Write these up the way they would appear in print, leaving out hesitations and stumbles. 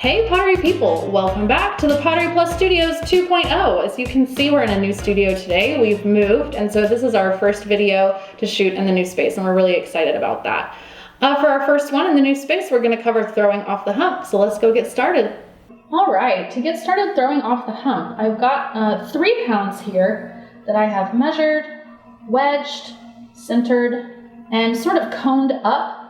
Hey Pottery people, welcome back to the Pottery Plus Studios 2.0. As you can see, we're in a new studio today. We've moved, and so this is our first video to shoot in the new space, and we're really excited about that. For our first one in the new space, we're gonna cover throwing off the hump, so let's go get started. All right, to get started throwing off the hump, I've got 3 pounds here that I have measured, wedged, centered, and sort of coned up.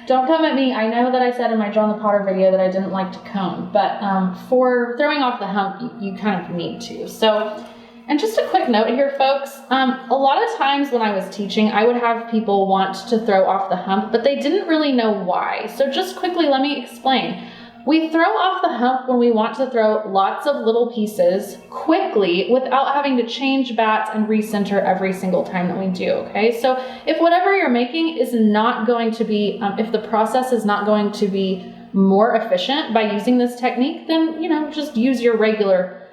Don't come at me. I know that I said in my John the Potter video that I didn't like to cone, but for throwing off the hump, you kind of need to. So, and just a quick note here, folks. A lot of times when I was teaching, I would have people want to throw off the hump, but they didn't really know why. So just quickly, let me explain. We throw off the hump when we want to throw lots of little pieces quickly without having to change bats and recenter every single time that we do, okay? So if whatever you're making is not going to be, if the process is not going to be more efficient by using this technique, then, just use your regular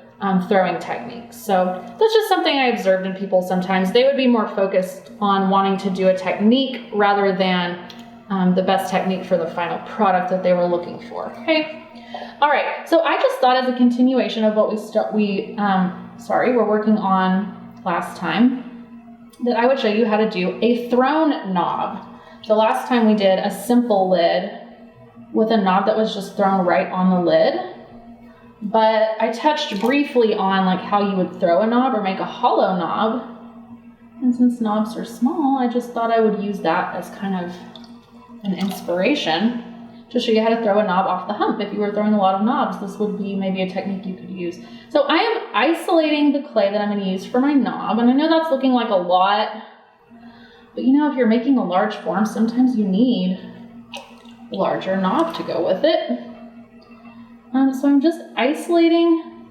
throwing technique. So that's just something I observed in people sometimes. They would be more focused on wanting to do a technique rather than the best technique for the final product that they were looking for, okay? All right, so I just thought as a continuation of what we're working on last time, that I would show you how to do a thrown knob. The last time we did a simple lid with a knob that was just thrown right on the lid, but I touched briefly on like how you would throw a knob or make a hollow knob. And since knobs are small, I just thought I would use that as kind of an inspiration to show you how to throw a knob off the hump. If you were throwing a lot of knobs, this would be maybe a technique you could use. So I am isolating the clay that I'm going to use for my knob, and I know that's looking like a lot, but if you're making a large form, sometimes you need a larger knob to go with it. So I'm just isolating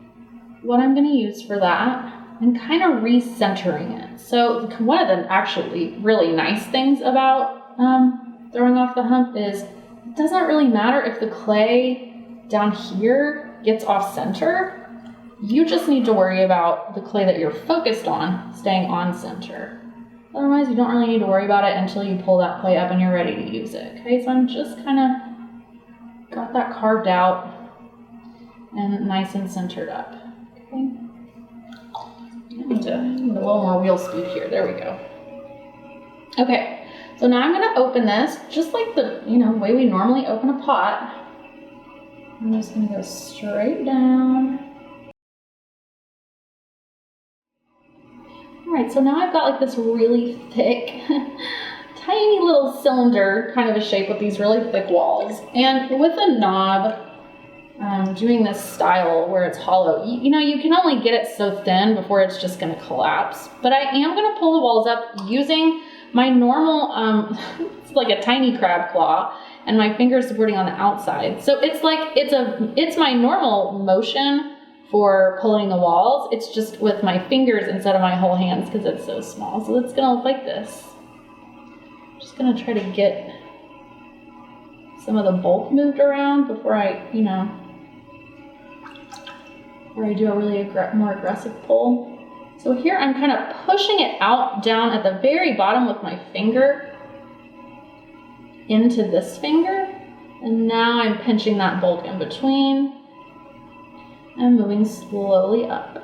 what I'm going to use for that and kind of recentering it. So one of the actually really nice things about throwing off the hump is it doesn't really matter if the clay down here gets off center. You just need to worry about the clay that you're focused on staying on center. Otherwise, you don't really need to worry about it until you pull that clay up and you're ready to use it. Okay, so I'm just kind of got that carved out and nice and centered up. Okay, I need a little more wheel speed here. There we go. Okay. So now I'm going to open this just like the way we normally open a pot. I'm just going to go straight down. All right, so now I've got like this really thick, tiny little cylinder kind of a shape with these really thick walls. And with a knob, doing this style where it's hollow, you can only get it so thin before it's just going to collapse. But I am going to pull the walls up using my normal, it's like a tiny crab claw, and my fingers supporting on the outside. So it's like, it's my normal motion for pulling the walls. It's just with my fingers instead of my whole hands because it's so small. So it's gonna look like this. I'm just gonna try to get some of the bulk moved around before I, before I do a really more aggressive pull. So here I'm kind of pushing it out down at the very bottom with my finger into this finger. And now I'm pinching that bulk in between and moving slowly up.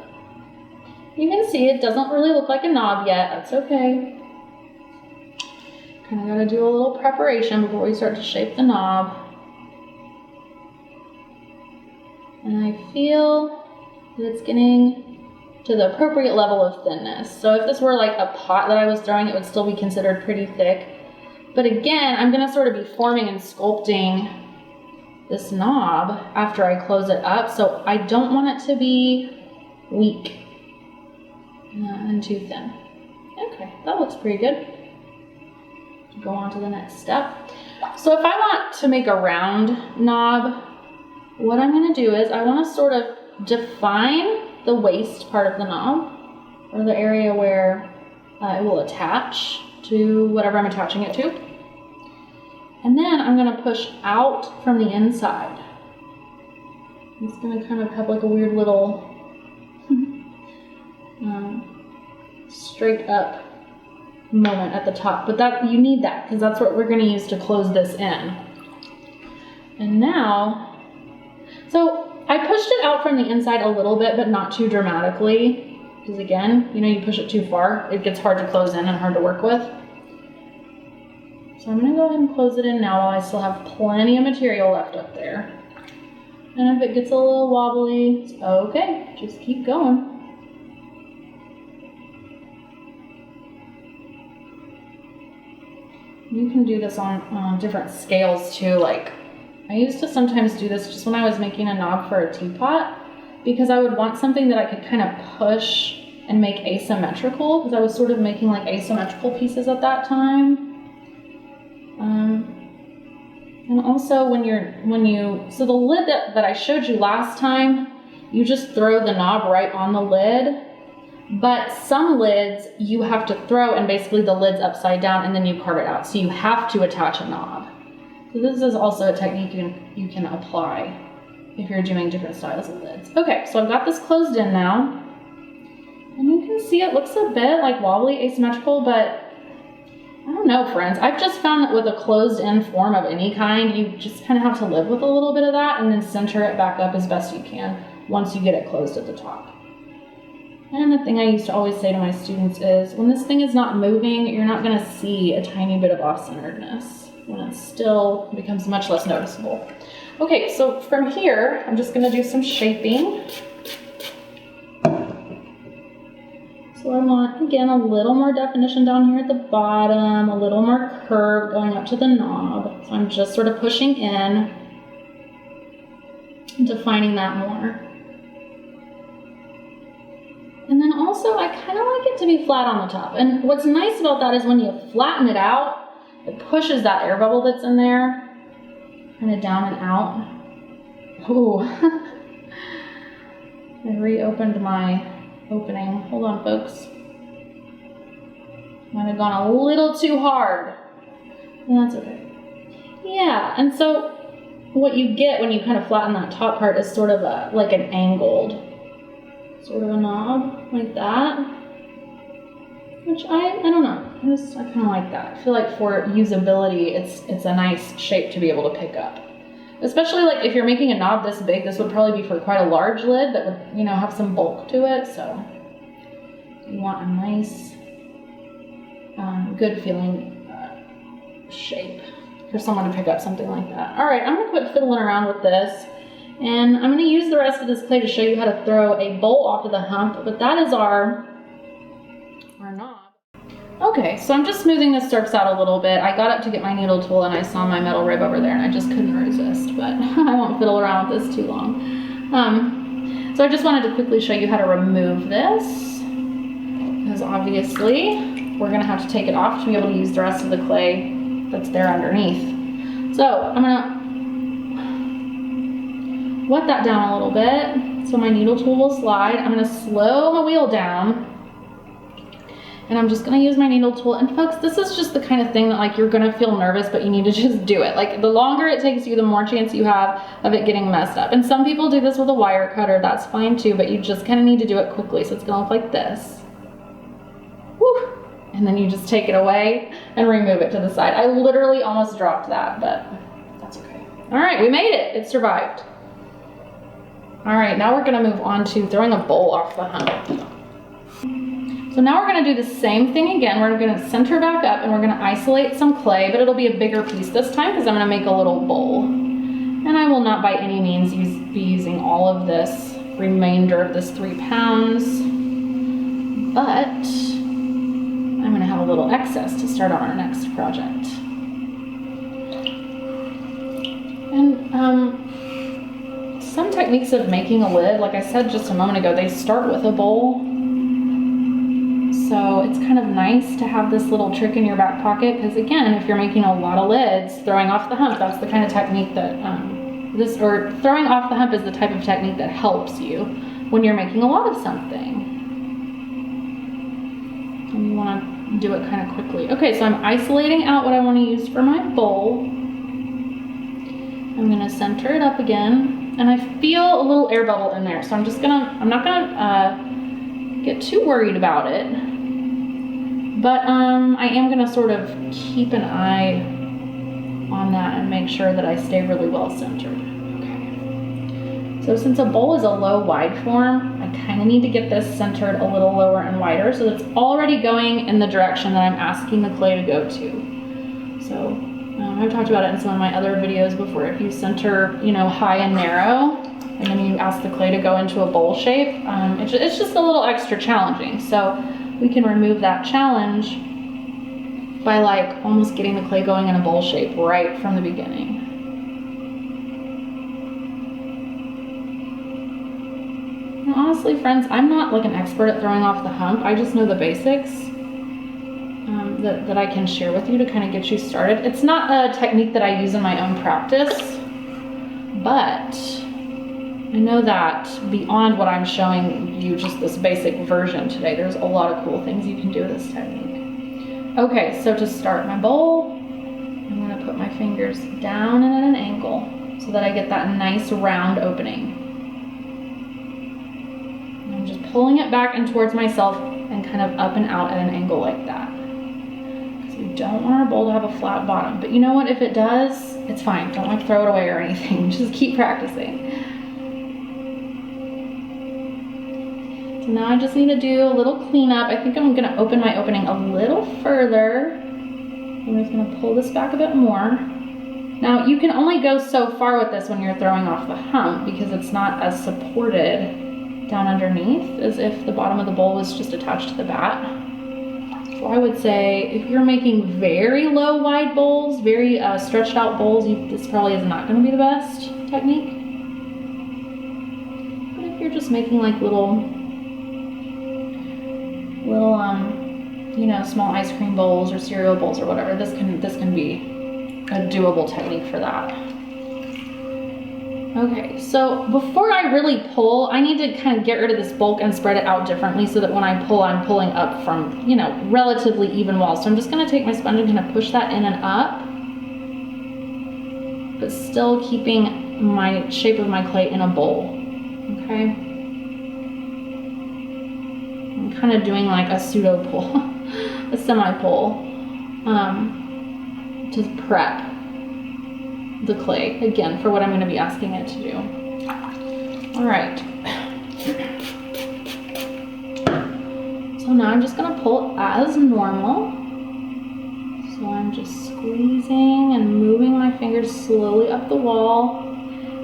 You can see it doesn't really look like a knob yet. That's okay. Kind of got to do a little preparation before we start to shape the knob. And I feel that it's getting to the appropriate level of thinness. So if this were like a pot that I was throwing, it would still be considered pretty thick. But again, I'm gonna sort of be forming and sculpting this knob after I close it up. So I don't want it to be weak and too thin. Okay, that looks pretty good. Go on to the next step. So if I want to make a round knob, what I'm gonna do is I wanna sort of define the waist part of the knob, or the area where it will attach to whatever I'm attaching it to. And then I'm going to push out from the inside. It's going to kind of have like a weird little straight up moment at the top, but that you need that because that's what we're going to use to close this in. And now, so I pushed it out from the inside a little bit, but not too dramatically. Because again, you know, you push it too far, it gets hard to close in and hard to work with. So I'm gonna go ahead and close it in now while I still have plenty of material left up there. And if it gets a little wobbly, it's okay, just keep going. You can do this on different scales too. Like, I used to sometimes do this just when I was making a knob for a teapot, because I would want something that I could kind of push and make asymmetrical, because I was sort of making like asymmetrical pieces at that time. And also so the lid that I showed you last time, you just throw the knob right on the lid, but some lids you have to throw and basically the lid's upside down and then you carve it out. So you have to attach a knob. So this is also a technique you can apply if you're doing different styles of lids. Okay, so I've got this closed in now. And you can see it looks a bit like wobbly, asymmetrical, but I don't know, friends. I've just found that with a closed-in form of any kind, you just kind of have to live with a little bit of that and then center it back up as best you can once you get it closed at the top. And the thing I used to always say to my students is, when this thing is not moving, you're not going to see a tiny bit of off-centeredness when it still becomes much less noticeable. Okay, so from here, I'm just going to do some shaping. So I want, again, a little more definition down here at the bottom, a little more curve going up to the knob. So I'm just sort of pushing in and defining that more. And then also, I kind of like it to be flat on the top. And what's nice about that is when you flatten it out, it pushes that air bubble that's in there kind of down and out. Ooh. I reopened my opening. Hold on, folks. Might have gone a little too hard. And that's okay. Yeah, and so what you get when you kind of flatten that top part is sort of like an angled sort of a knob, like that. Which I don't know. I kind of like that. I feel like for usability, it's a nice shape to be able to pick up. Especially like if you're making a knob this big, this would probably be for quite a large lid that would, you know, have some bulk to it. So you want a nice, good feeling shape for someone to pick up something like that. All right, I'm gonna quit fiddling around with this, and I'm gonna use the rest of this clay to show you how to throw a bowl off of the hump. But that is our knob. Okay, so I'm just smoothing this surface out a little bit. I got up to get my needle tool and I saw my metal rib over there and I just couldn't resist, but I won't fiddle around with this too long. So I just wanted to quickly show you how to remove this, because obviously we're gonna have to take it off to be able to use the rest of the clay that's there underneath. So I'm gonna wet that down a little bit so my needle tool will slide. I'm gonna slow my wheel down. And I'm just gonna use my needle tool. And folks, this is just the kind of thing that like you're gonna feel nervous, but you need to just do it. Like the longer it takes you, the more chance you have of it getting messed up. And some people do this with a wire cutter, that's fine too, but you just kind of need to do it quickly. So it's gonna look like this. Woo! And then you just take it away and remove it to the side. I literally almost dropped that, but that's okay. All right, we made it, it survived. All right, now we're gonna move on to throwing a bowl off the hump. So now we're gonna do the same thing again. We're gonna center back up and we're gonna isolate some clay, but it'll be a bigger piece this time because I'm gonna make a little bowl. And I will not by any means be using all of this remainder of this 3 pounds, but I'm gonna have a little excess to start on our next project. And some techniques of making a lid, like I said just a moment ago, they start with a bowl. So it's kind of nice to have this little trick in your back pocket, because again, if you're making a lot of lids, throwing off the hump, that's the kind of technique that throwing off the hump is the type of technique that helps you when you're making a lot of something. And you want to do it kind of quickly. Okay, so I'm isolating out what I want to use for my bowl. I'm gonna center it up again, and I feel a little air bubble in there, so I'm not gonna get too worried about it. But I am gonna sort of keep an eye on that and make sure that I stay really well centered. Okay. So since a bowl is a low wide form, I kind of need to get this centered a little lower and wider so that it's already going in the direction that I'm asking the clay to go to. So I've talked about it in some of my other videos before. If you center, you know, high and narrow, and then you ask the clay to go into a bowl shape, it's just a little extra challenging. So we can remove that challenge by like almost getting the clay going in a bowl shape right from the beginning. And honestly, friends, I'm not like an expert at throwing off the hump. I just know the basics that I can share with you to kind of get you started. It's not a technique that I use in my own practice, but I know that beyond what I'm showing you, just this basic version today, there's a lot of cool things you can do with this technique. Okay, so to start my bowl, I'm gonna put my fingers down and at an angle so that I get that nice round opening. And I'm just pulling it back and towards myself and kind of up and out at an angle like that. Because we don't want our bowl to have a flat bottom. But you know what, if it does, it's fine. Don't like throw it away or anything. Just keep practicing. So now I just need to do a little cleanup. I think I'm gonna open my opening a little further. I'm just gonna pull this back a bit more. Now you can only go so far with this when you're throwing off the hump because it's not as supported down underneath as if the bottom of the bowl was just attached to the bat. So I would say if you're making very low wide bowls, very stretched out bowls, this probably is not gonna be the best technique. But if you're just making like little you know, small ice cream bowls or cereal bowls or whatever, this can be a doable technique for that. Okay, so before I really pull, I need to kind of get rid of this bulk and spread it out differently so that when I pull, I'm pulling up from, you know, relatively even walls. So I'm just gonna take my sponge and kind of push that in and up, but still keeping my shape of my clay in a bowl, okay? I'm kind of doing like a pseudo pull, a semi pull, to prep the clay again for what I'm going to be asking it to do. All right. So now I'm just going to pull as normal. So I'm just squeezing and moving my fingers slowly up the wall.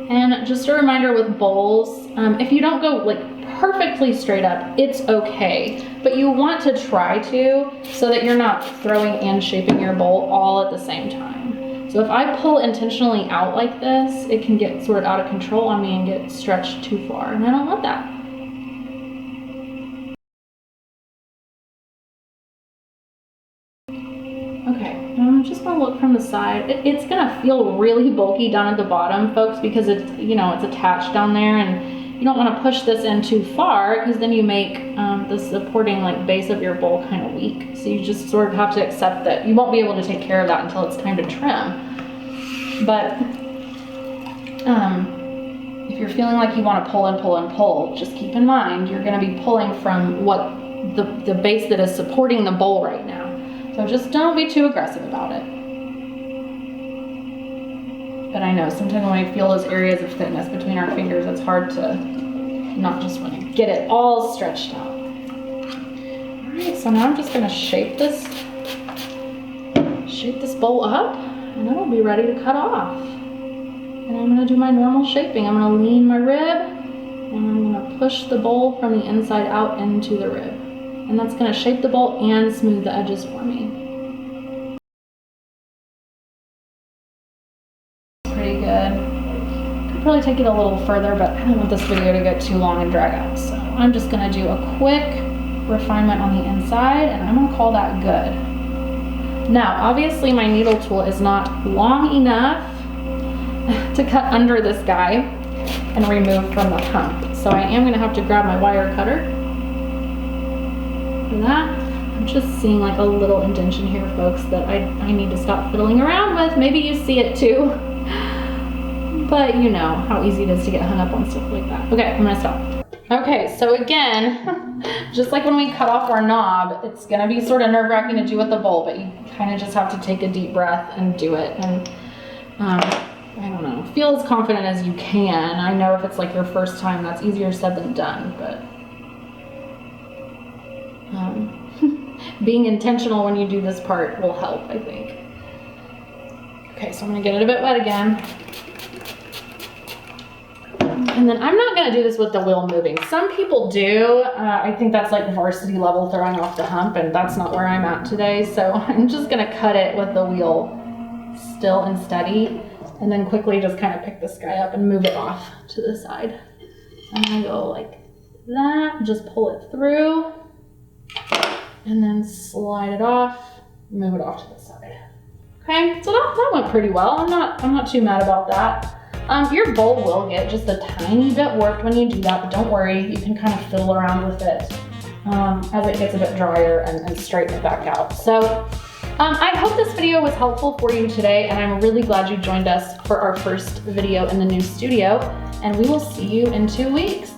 And just a reminder with bowls, if you don't go like perfectly straight up, it's okay, but you want to try to so that you're not throwing and shaping your bowl all at the same time. So if I pull intentionally out like this, it can get sort of out of control on me and get stretched too far, and I don't want that. Okay, now I'm just gonna look from the side. It's gonna feel really bulky down at the bottom, folks, because it's, you know, it's attached down there, and you don't want to push this in too far because then you make the supporting like base of your bowl kind of weak. So you just sort of have to accept that you won't be able to take care of that until it's time to trim. But if you're feeling like you want to pull and pull and pull, just keep in mind you're going to be pulling from what the base that is supporting the bowl right now. So just don't be too aggressive about it. But I know sometimes when we feel those areas of thickness between our fingers, it's hard to not just want to get it all stretched out. All right, so now I'm just going to shape this bowl up, and it'll be ready to cut off. And I'm going to do my normal shaping. I'm going to lean my rib, and I'm going to push the bowl from the inside out into the rib. And that's going to shape the bowl and smooth the edges for me. Pretty good. Could probably take it a little further, but I don't want this video to get too long and drag out. So I'm just going to do a quick refinement on the inside, and I'm going to call that good. Now, obviously my needle tool is not long enough to cut under this guy and remove from the hump. So I am going to have to grab my wire cutter for that. I'm just seeing like a little indention here, folks, that I need to stop fiddling around with. Maybe you see it too, but you know how easy it is to get hung up on stuff like that. Okay, I'm gonna stop. Okay, so again, just like when we cut off our knob, it's gonna be sort of nerve-wracking to do with the bowl, but you kind of just have to take a deep breath and do it. And I don't know, feel as confident as you can. I know if it's like your first time, that's easier said than done, but being intentional when you do this part will help, I think. Okay, so I'm gonna get it a bit wet again. And then I'm not gonna do this with the wheel moving. Some people do. I think that's like varsity level throwing off the hump, and that's not where I'm at today. So I'm just gonna cut it with the wheel still and steady, and then quickly just kind of pick this guy up and move it off to the side. I'm gonna go like that, just pull it through, and then slide it off, move it off to the side. Okay, so that went pretty well. I'm not too mad about that. Your bowl will get just a tiny bit warped when you do that, but don't worry, you can kind of fiddle around with it as it gets a bit drier and straighten it back out. So I hope this video was helpful for you today, and I'm really glad you joined us for our first video in the new studio, and we will see you in 2 weeks.